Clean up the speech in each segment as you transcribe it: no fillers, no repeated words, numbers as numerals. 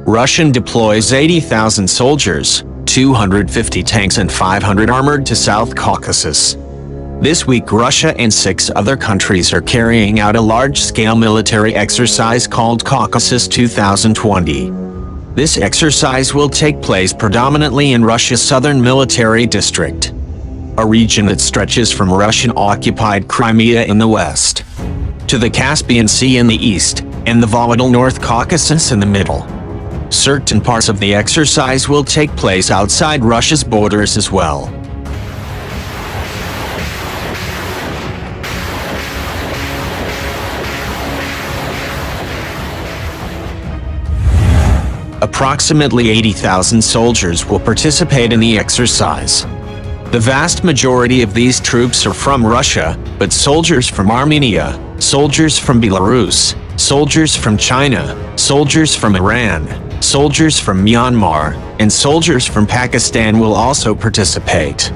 Russian deploys 80,000 soldiers, 250 tanks and 500 armored to South Caucasus. This week Russia and 6 other countries are carrying out a large-scale military exercise called Caucasus 2020. This exercise will take place predominantly in Russia's southern military district, a region that stretches from Russian-occupied Crimea in the west to the Caspian Sea in the east and the volatile North Caucasus in the middle. Certain parts of the exercise will take place outside Russia's borders as well. Approximately 80,000 soldiers will participate in the exercise. The vast majority of these troops are from Russia, but soldiers from Armenia, soldiers from Belarus, soldiers from China, soldiers from Iran, soldiers from Myanmar, and soldiers from Pakistan will also participate.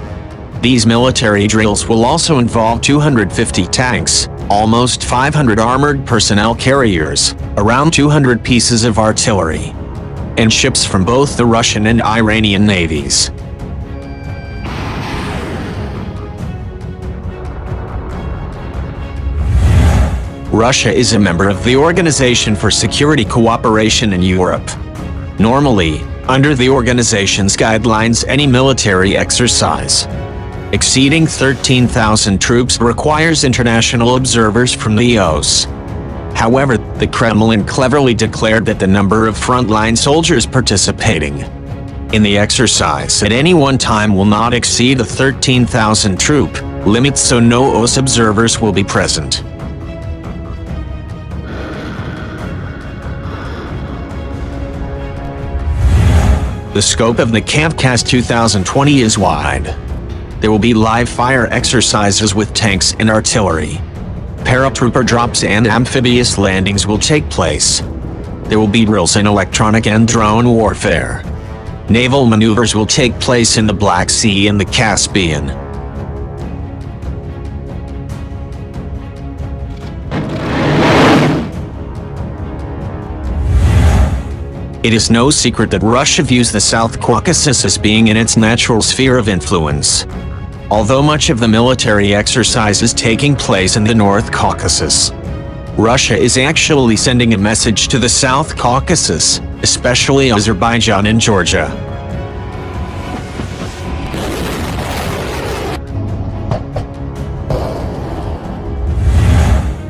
These military drills will also involve 250 tanks, almost 500 armored personnel carriers, around 200 pieces of artillery, and ships from both the Russian and Iranian navies. Russia is a member of the Organization for Security Cooperation in Europe. Normally, under the organization's guidelines, any military exercise exceeding 13,000 troops requires international observers from the OSCE. However, the Kremlin cleverly declared that the number of frontline soldiers participating in the exercise at any one time will not exceed the 13,000 troop limit, so no OSCE observers will be present. The scope of the Kavkaz 2020 is wide. There will be live-fire exercises with tanks and artillery. Paratrooper drops and amphibious landings will take place. There will be drills in electronic and drone warfare. Naval maneuvers will take place in the Black Sea and the Caspian. It is no secret that Russia views the South Caucasus as being in its natural sphere of influence. Although much of the military exercise is taking place in the North Caucasus, Russia is actually sending a message to the South Caucasus, especially Azerbaijan and Georgia.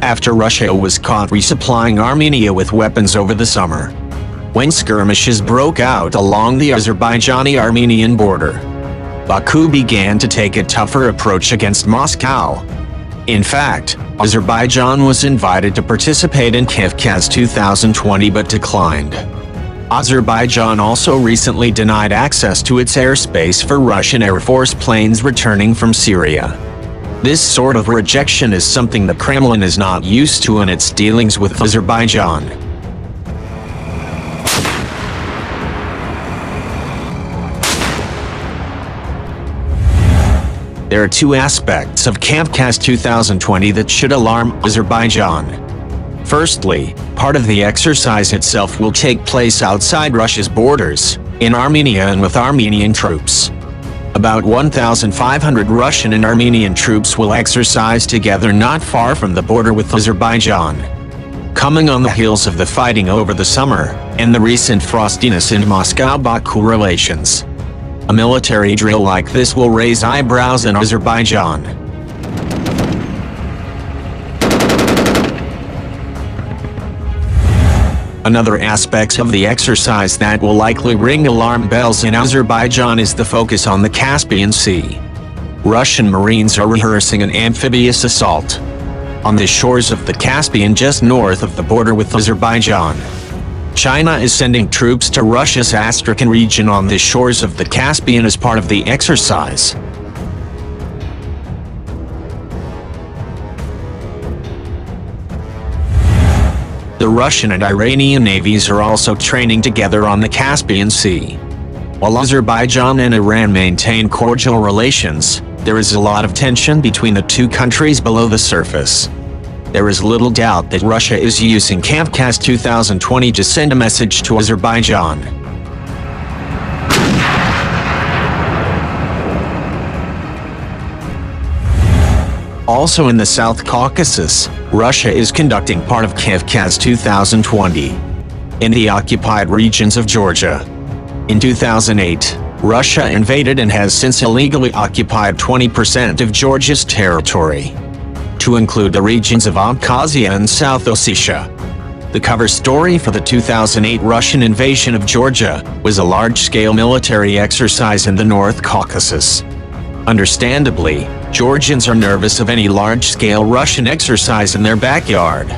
After Russia was caught resupplying Armenia with weapons over the summer, when skirmishes broke out along the Azerbaijani-Armenian border, Baku began to take a tougher approach against Moscow. In fact, Azerbaijan was invited to participate in Kavkaz 2020 but declined. Azerbaijan also recently denied access to its airspace for Russian Air Force planes returning from Syria. This sort of rejection is something the Kremlin is not used to in its dealings with Azerbaijan. There are 2 aspects of Kavkaz 2020 that should alarm Azerbaijan. Firstly, part of the exercise itself will take place outside Russia's borders, in Armenia and with Armenian troops. About 1,500 Russian and Armenian troops will exercise together not far from the border with Azerbaijan. Coming on the heels of the fighting over the summer, and the recent frostiness in Moscow-Baku relations, a military drill like this will raise eyebrows in Azerbaijan. Another aspect of the exercise that will likely ring alarm bells in Azerbaijan is the focus on the Caspian Sea. Russian Marines are rehearsing an amphibious assault on the shores of the Caspian just north of the border with Azerbaijan. China is sending troops to Russia's Astrakhan region on the shores of the Caspian as part of the exercise. The Russian and Iranian navies are also training together on the Caspian Sea. While Azerbaijan and Iran maintain cordial relations, there is a lot of tension between the two countries below the surface. There is little doubt that Russia is using Kavkaz 2020 to send a message to Azerbaijan. Also in the South Caucasus, Russia is conducting part of Kavkaz 2020 in the occupied regions of Georgia. In 2008, Russia invaded and has since illegally occupied 20% of Georgia's territory, to include the regions of Abkhazia and South Ossetia. The cover story for the 2008 Russian invasion of Georgia was a large-scale military exercise in the North Caucasus. Understandably, Georgians are nervous of any large-scale Russian exercise in their backyard.